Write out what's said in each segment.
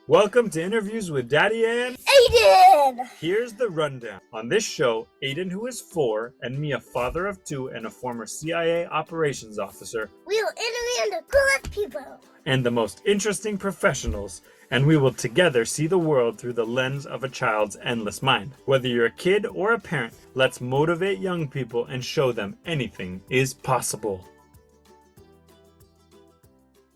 Welcome to Interviews with Daddy and Aiden! Here's the rundown. On this show, Aiden, who is 4, and me, a father of 2 and a former CIA operations officer, We will interview the coolest people and the most interesting professionals, and we will together see the world through the lens of a child's endless mind. Whether you're a kid or a parent, let's motivate young people and show them anything is possible.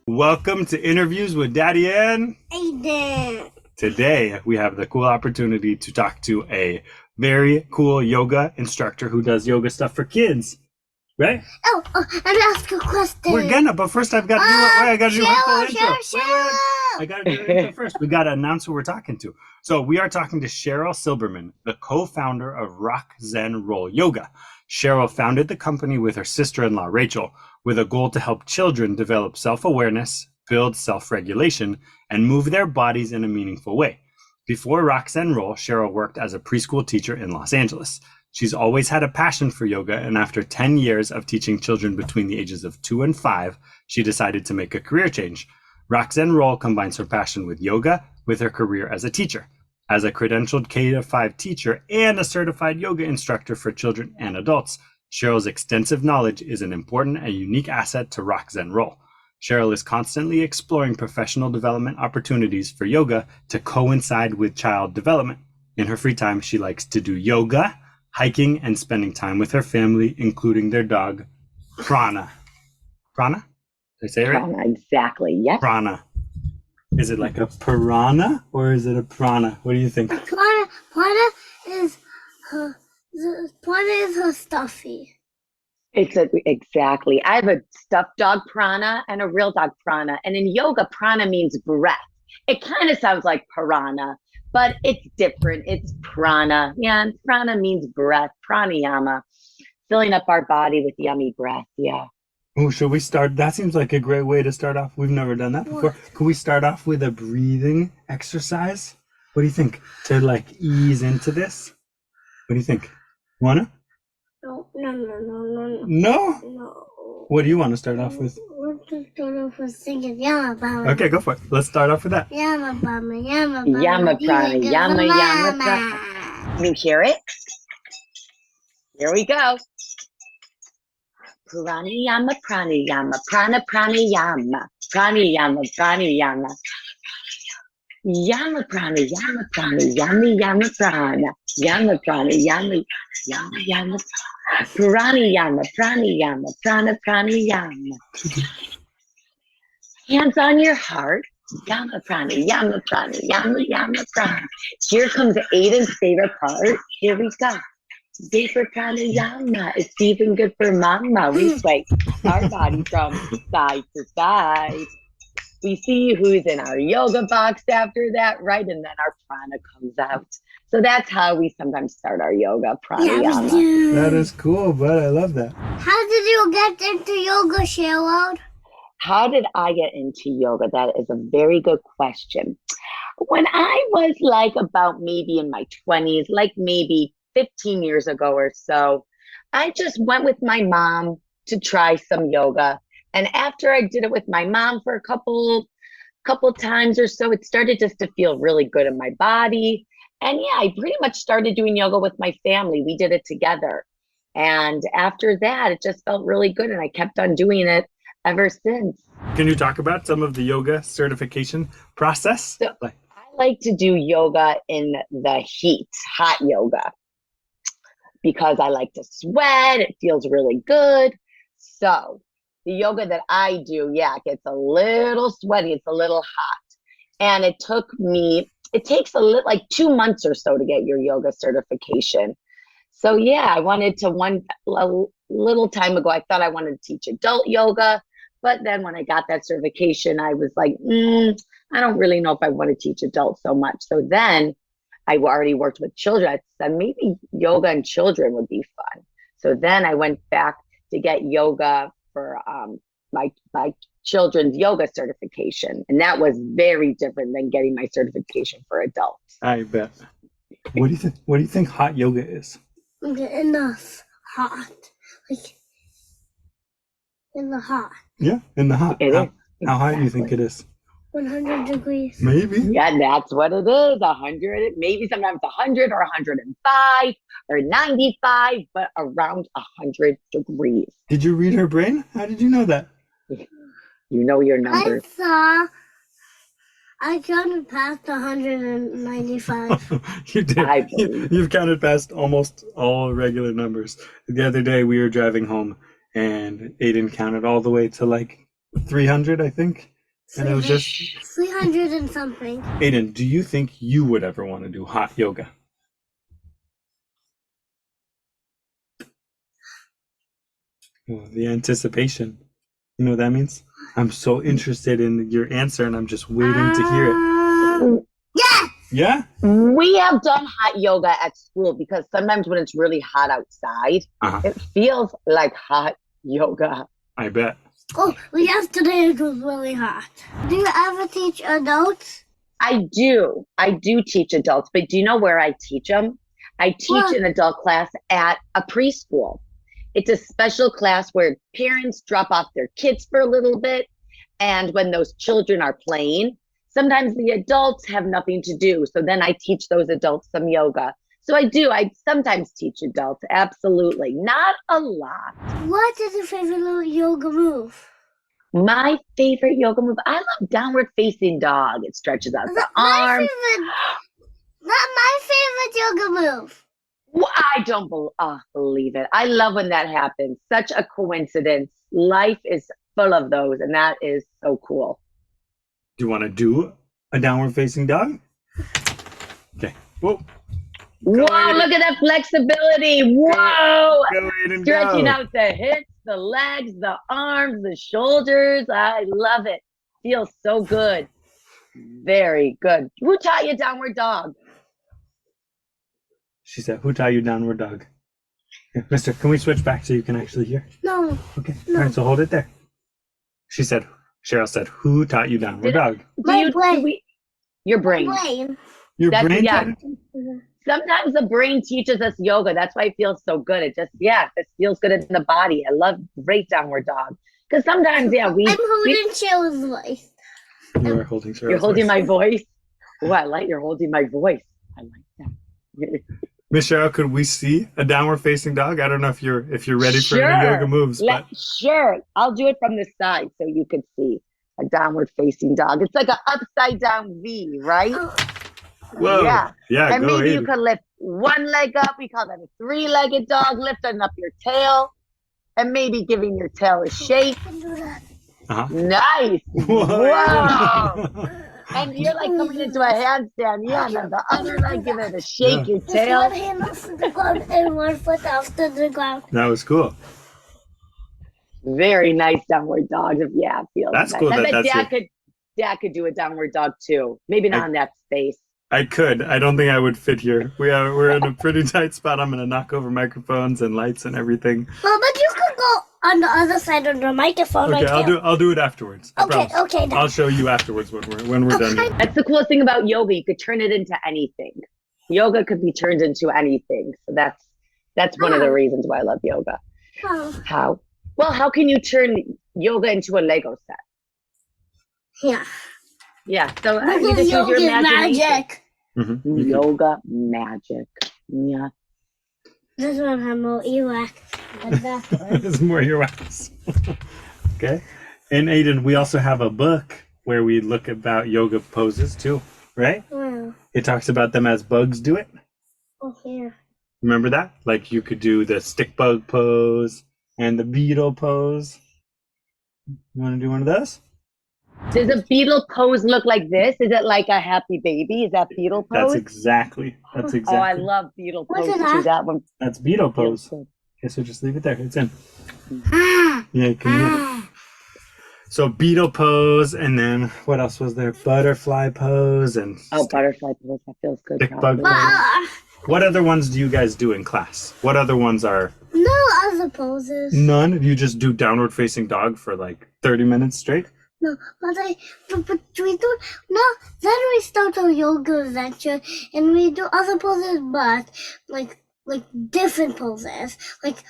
Welcome to Interviews with Daddy and Aiden. Today, we have the cool opportunity to talk to a very cool yoga instructor who does yoga stuff for kids, right? Oh, and ask a question. We're gonna, but first I've got to do it. I got to do my full intro. Cheryl. I got to do the intro first. We got to announce who we're talking to. So we are talking to Cheryl Silberman, the co-founder of Rock Zen Roll Yoga. Cheryl founded the company with her sister-in-law, Rachel, with a goal to help children develop self-awareness, build self-regulation, and move their bodies in a meaningful way. Before Rock Zen Roll, Cheryl worked as a preschool teacher in Los Angeles. She's always had a passion for yoga, and after 10 years of teaching children between the ages of 2 and 5, she decided to make a career change. Rock Zen Roll combines her passion with yoga with her career as a teacher. As a credentialed K-5 teacher and a certified yoga instructor for children and adults, Cheryl's extensive knowledge is an important and unique asset to Rock Zen Roll. Cheryl is constantly exploring professional development opportunities for yoga to coincide with child development. In her free time, she likes to do yoga, hiking, and spending time with her family, including their dog, Prana. Prana? Did I say it right? Prana, exactly. Yep. Prana. Is it like a piranha or is it a prana? What do you think? Prana is her stuffy. Exactly. I have a stuffed dog prana and a real dog prana. And in yoga, prana means breath. It kind of sounds like piranha, but it's different. It's prana. Yeah, and prana means breath. Pranayama. Filling up our body with yummy breath. Yeah. Oh, should we start? That seems like a great way to start off. We've never done that before. Could we start off with a breathing exercise? What do you think? To like ease into this? What do you think? Wanna? No. No? What do you want to start off with? Let's just start off with singing Yama Bama. Okay, go for it. Let's start off with that. Yama Bama, Yama Bama. Yama prana, yama prana. Can you hear it? Here we go. Pranayama, pranayama, prana, pranayama, pranayama, pranayama. Yama prana, yama prana, yama prana, yama prana, yama pranayama, pranayama, prana, pranayama. Hands on your heart. Yama prana, yama prana, yama prana. Here comes Aiden's favorite part. Here we go. Vapor pranayama. It's even good for mama. We sway our body from side to side. We see who's in our yoga box after that, right? And then our prana comes out. So that's how we sometimes start our yoga, pranayama. Yeah, That is cool, but I love that. How did you get into yoga, Cheryl? How did I get into yoga? That is a very good question. When I was like about maybe in my 20s, like maybe 15 years ago or so, I just went with my mom to try some yoga. And after I did it with my mom for a couple times or so, it started just to feel really good in my body. And yeah, I pretty much started doing yoga with my family. We did it together. And after that, it just felt really good. And I kept on doing it ever since. Can you talk about some of the yoga certification process? So I like to do yoga in the heat, hot yoga, because I like to sweat. It feels really good. So the yoga that I do, yeah, it gets a little sweaty. It's a little hot. And it takes like 2 months or so to get your yoga certification. So yeah, I wanted to a little time ago, I thought I wanted to teach adult yoga. But then when I got that certification, I was like, I don't really know if I want to teach adults so much. So then I already worked with children. I said maybe yoga and children would be fun. So then I went back to get yoga for my children's yoga certification. And that was very different than getting my certification for adults. I bet. What do you think? What do you think hot yoga is? Enough hot, like in the hot. Yeah, in the hot. How hot do you think it is? 100 degrees. Maybe. Yeah, that's what it is. 100, maybe sometimes 100 or 105 or 95, but around 100 degrees. Did you read her brain? How did you know that? You know your numbers. I counted past 195. You did. You've counted past almost all regular numbers. The other day we were driving home and Aiden counted all the way to like 300, I think. And it was just 300 and something. Aiden, do you think you would ever want to do hot yoga? Oh, the anticipation. You know what that means? I'm so interested in your answer and I'm just waiting to hear it. Yeah! Yeah? We have done hot yoga at school because sometimes when it's really hot outside, it feels like hot yoga. I bet. Oh, yesterday it was really hot. Do you ever teach adults? I do. I do teach adults, but do you know where I teach them? I teach an adult class at a preschool. It's a special class where parents drop off their kids for a little bit. And when those children are playing, sometimes the adults have nothing to do. So then I teach those adults some yoga. So I do. I sometimes teach adults. Absolutely. Not a lot. What is your favorite yoga move? My favorite yoga move? I love downward facing dog. It stretches out the arm. Not my favorite yoga move. Well, I don't believe it. I love when that happens. Such a coincidence. Life is full of those, and that is so cool. Do you want to do a downward facing dog? Okay. Whoa. Whoa, look at that flexibility. Whoa. Go, Aiden, Stretching go. out the hips, the legs, the arms, the shoulders. I love it. Feels so good. Very good. Who taught you downward dog? She said, who taught you downward dog? Here, mister, can we switch back so you can actually hear? No. Okay. No. All right, so hold it there. Cheryl said, who taught you downward dog? My brain. Your brain. Your brain? Yeah. Sometimes the brain teaches us yoga. That's why it feels so good. It feels good in the body. I love great downward dog. Because sometimes, I'm holding Cheryl's voice. You are holding Cheryl's You're holding voice. my voice? Oh, I like you're holding my voice. I like that. Miss Cheryl, could we see a downward facing dog? I don't know if you're ready for any yoga moves. Sure. I'll do it from the side so you could see a downward facing dog. It's like an upside down V, right? Whoa. Yeah, and go maybe Aiden. you could lift one leg up. We call that a three-legged dog, lifting up your tail and maybe giving your tail a shake. Nice. Whoa. And you're like coming into a handstand. Yeah, and then the other leg, give it a shake, your tail. One hand off the ground and one foot off the ground. That was cool. Very nice downward dog. Yeah, it feels That's nice. cool. I bet Dad could do a downward dog too. Maybe not in that space. I could. I don't think I would fit here. We're in a pretty tight spot. I'm gonna knock over microphones and lights and everything. Well, but you could go on the other side of the microphone. Okay, right I'll do it afterwards. Okay. Then. I'll show you afterwards when we're done here. That's the coolest thing about yoga. You could turn it into anything. Yoga could be turned into anything. So that's one of the reasons why I love yoga. How? Well, how can you turn yoga into a Lego set? Yeah. So you just use your imagination. Magic. Mm-hmm. Yoga magic. Yeah. This one has more earwax. There's more earwax. Okay. And Aiden, we also have a book where we look about yoga poses too, right? Wow. It talks about them as bugs do it. Oh, yeah. Remember that? Like you could do the stick bug pose and the beetle pose. You want to do one of those? Does a beetle pose look like this? Is it like a happy baby? Is that beetle pose? That's exactly. Oh, I love beetle pose. What's that? That one. That's beetle pose. Okay, so just leave it there. It's in. Yeah, you can hear it. So beetle pose, and then what else was there? Butterfly pose and butterfly pose. That feels good. stick bug pose. What other ones do you guys do in class? What other ones are? No other poses. None. You just do downward facing dog for like 30 minutes straight. No, but we do no. Then we start a yoga adventure, and we do other poses, but like different poses, like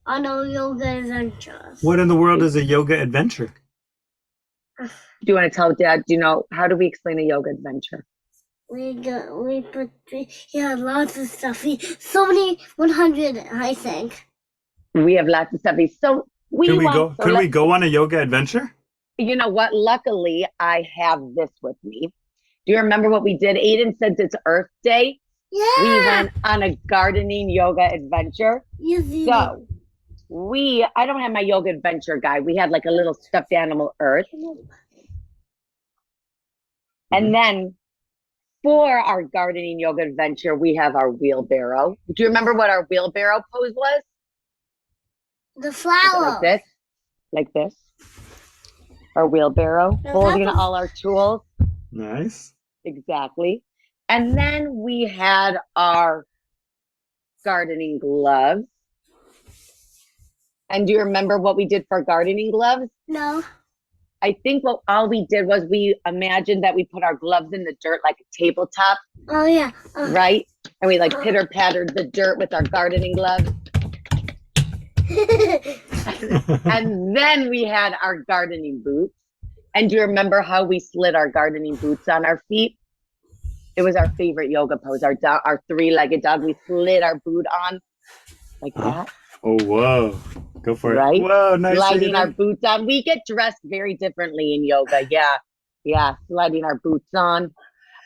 on our yoga adventures. What in the world is a yoga adventure? Do you want to tell Dad, how do we explain a yoga adventure? Lots of stuff. So many 100, I think. We have lots of stuff. So Can we go on a yoga adventure? You know what? Luckily, I have this with me. Do you remember what we did? Aiden said it's Earth Day. Yeah. We went on a gardening yoga adventure. Yes, so I don't have my yoga adventure guide. We had like a little stuffed animal Earth. And then for our gardening yoga adventure, we have our wheelbarrow. Do you remember what our wheelbarrow pose was? The flower. Like this. Our wheelbarrow, holding all our tools. Nice. Exactly. And then we had our gardening gloves. And do you remember what we did for gardening gloves? No. I think all we did was we imagined that we put our gloves in the dirt like a tabletop. Oh, yeah. Right? And we like pitter-pattered the dirt with our gardening gloves. And then we had our gardening boots. And do you remember how we slid our gardening boots on our feet? It was our favorite yoga pose, our three-legged dog. We slid our boot on like that. Oh, whoa. Go for right? it. Whoa, nice. Sliding our boots on. We get dressed very differently in yoga. Yeah. Yeah. Sliding our boots on.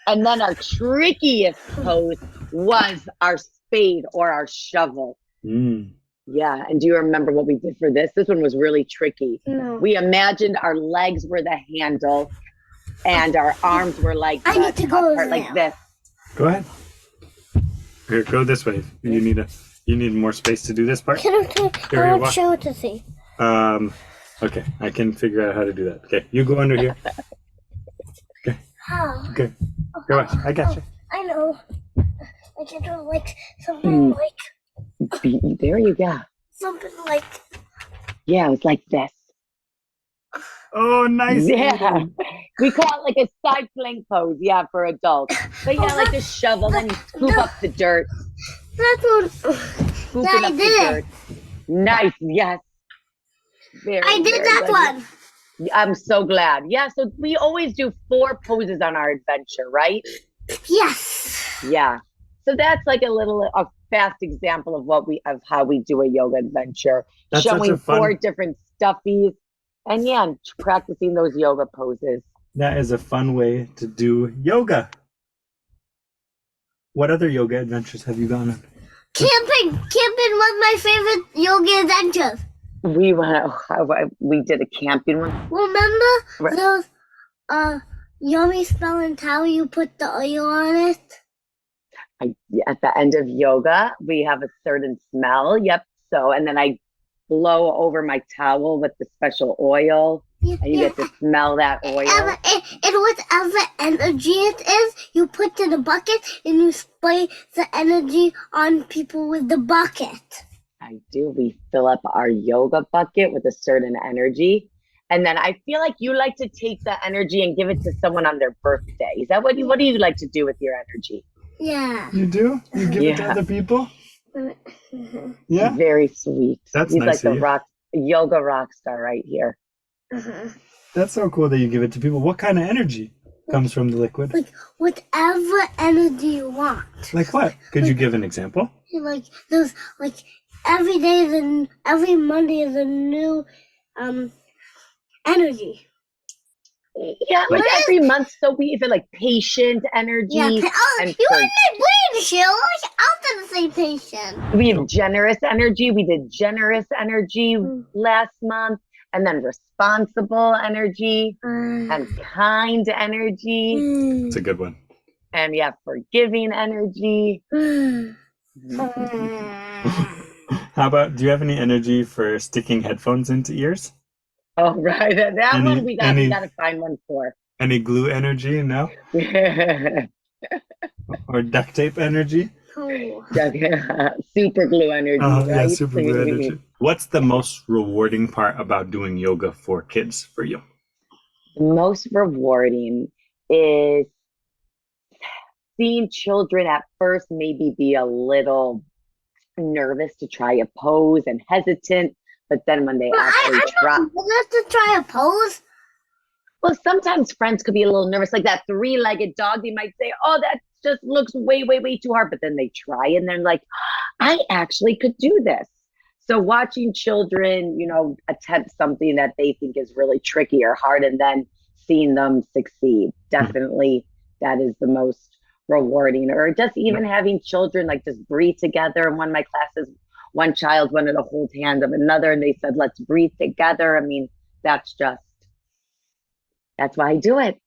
And then our trickiest pose was our spade or our shovel. Yeah. And do you remember what we did for this? This one was really tricky. No. We imagined our legs were the handle and our arms were like I need to go there. Like this. Go ahead. Here, go this way. You need more space to do this part? I want Cheryl to see. Okay, I can figure out how to do that. Okay, you go under here. Okay. How? Okay. Go ahead. I got you. I know. I can do like something like. There you go. Something like. Yeah, it was like this. Oh, nice. Yeah. We call it like a side plank pose, yeah, for adults. But yeah, like a shovel, then you scoop up the dirt. That's what. Scooping up the dirt. Nice, yes. I did that one. I'm so glad. Yeah, so we always do 4 poses on our adventure, right? Yes. Yeah. So that's like a fast example of how we do a yoga adventure. That's showing 4 different stuffies. And yeah, practicing those yoga poses. That is a fun way to do yoga. What other yoga adventures have you gone on? Camping was my favorite yoga adventure. We did a camping one. Remember those yummy smelling towel you put the oil on it? At the end of yoga, we have a certain smell. Yep. So, and then I blow over my towel with the special oil, and you get to smell that oil. And whatever energy it is, you put in a bucket and you spray the energy on people with the bucket. I do. We fill up our yoga bucket with a certain energy. And then I feel like you like to take the energy and give it to someone on their birthday. Is that what do you like to do with your energy? Yeah. You do? You give it to other people? Yeah. Very sweet. He's nice like a yoga rock star right here. That's so cool that you give it to people. What kind of energy comes from the liquid? Like whatever energy you want. Like what? Could you give an example? Like those, like every day, every Monday is a new energy. Yeah, like every month. So we even like patient energy. Yeah, you and my brain, Cheryl. I'll do the same patient. We have generous energy. We did generous energy last month, and then responsible energy and kind energy. It's a good one. And yeah, forgiving energy. How about, do you have any energy for sticking headphones into ears? Oh, right. That one we got to find one for. Any glue energy? No? Or duct tape energy? Oh. Super glue energy. Right? Yeah, super glue energy. What's the most rewarding part about doing yoga for kids for you? The most rewarding is seeing children at first maybe be a little nervous to try a pose and hesitant. But then when they actually try, to try a pose. Well, sometimes friends could be a little nervous, like that 3-legged dog. They might say, oh, that just looks way, way, way too hard. But then they try and they're like, I actually could do this. So watching children, attempt something that they think is really tricky or hard and then seeing them succeed, definitely that is the most rewarding. Or just even having children like just breathe together. In one of my classes, one child wanted to hold hands of another and they said, let's breathe together. I mean, that's why I do it.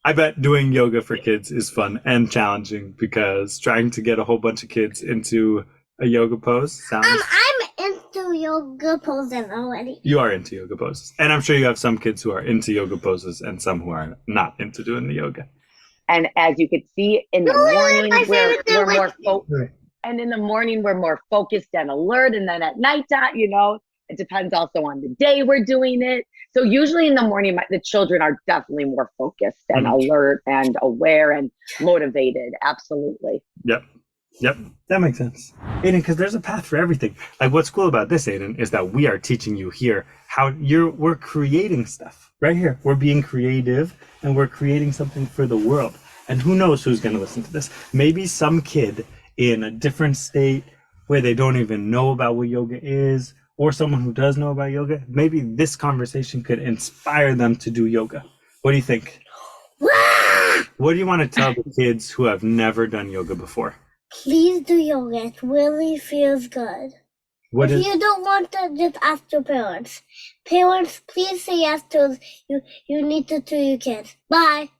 I bet doing yoga for kids is fun and challenging because trying to get a whole bunch of kids into a yoga pose sounds... I'm into yoga poses already. You are into yoga poses. And I'm sure you have some kids who are into yoga poses and some who are not into doing the yoga. And as you could see in the morning, we're more focused. And in the morning, we're more focused and alert. And then at nighttime, it depends also on the day we're doing it. So usually in the morning, the children are definitely more focused and alert and aware and motivated. Absolutely. Yep, that makes sense. Aiden, because there's a path for everything. Like what's cool about this, Aiden, is that we are teaching you here how we're creating stuff right here. We're being creative and we're creating something for the world. And who knows who's going to listen to this? Maybe some kid in a different state where they don't even know about what yoga is, or someone who does know about yoga. Maybe this conversation could inspire them to do yoga. What do you think? What do you want to tell the kids who have never done yoga before? Please do yoga. It really feels good. If you don't want to, just ask your parents. Parents, please say yes to you need to do your kids. Bye.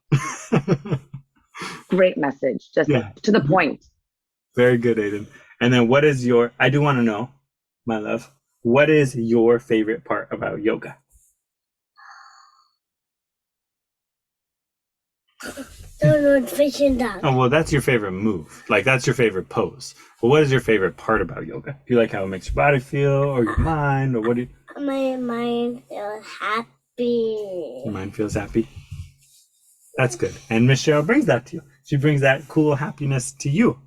Great message. Just to the point. Very good, Aiden. And then I do want to know, my love, what is your favorite part about yoga? Fishing down. Oh, well, that's your favorite move. Like, that's your favorite pose. Well, what is your favorite part about yoga? Do you like how it makes your body feel or your mind? Or what do you... My mind feels happy. Your mind feels happy? That's good. And Miss Cheryl brings that to you. She brings that cool happiness to you.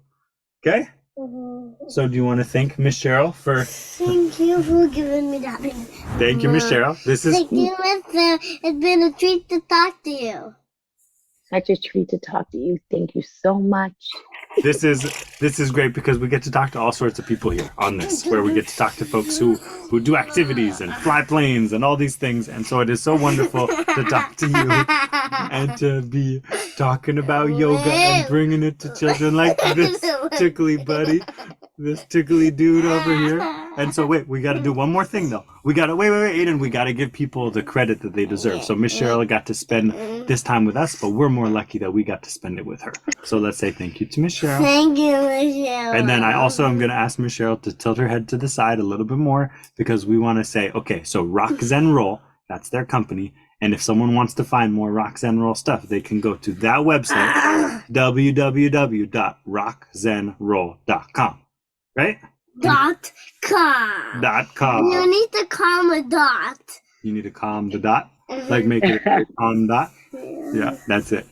Okay? Mm-hmm. So do you want to thank Miss Cheryl for... Thank you for giving me that. Thank you, Miss Cheryl. Thank you, Miss. It's been a treat to talk to you. Such a treat to talk to you. Thank you so much. This is great because we get to talk to all sorts of people here on this, where we get to talk to folks who do activities and fly planes and all these things. And so it is so wonderful to talk to you and to be talking about yoga and bringing it to children like this tickly buddy, this tickly dude over here. And so wait, we got to do one more thing though. We got to wait, Aiden. We got to give people the credit that they deserve. So Miss Cheryl got to spend this time with us, but we're more lucky that we got to spend it with her. So let's say thank you to Miss Cheryl. Thank you, Miss Cheryl. And then I also am going to ask Miss Cheryl to tilt her head to the side a little bit more because we want to say, okay, so Rock Zen Roll, that's their company. And if someone wants to find more Rock Zen Roll stuff, they can go to that website, www.rockzenroll.com. Right? .com. You need to calm a dot. You need to calm the dot? Like make it a calm dot? Yeah, that's it.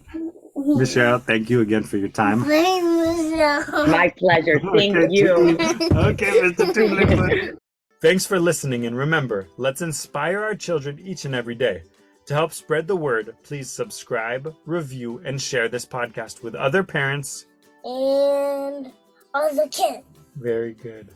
Miss Cheryl, thank you again for your time. Thanks, Miss Cheryl. My pleasure. Thank you. Okay, Mr. Tooley. Thanks for listening, and remember, let's inspire our children each and every day. To help spread the word, please subscribe, review, and share this podcast with other parents and other kids. Very good.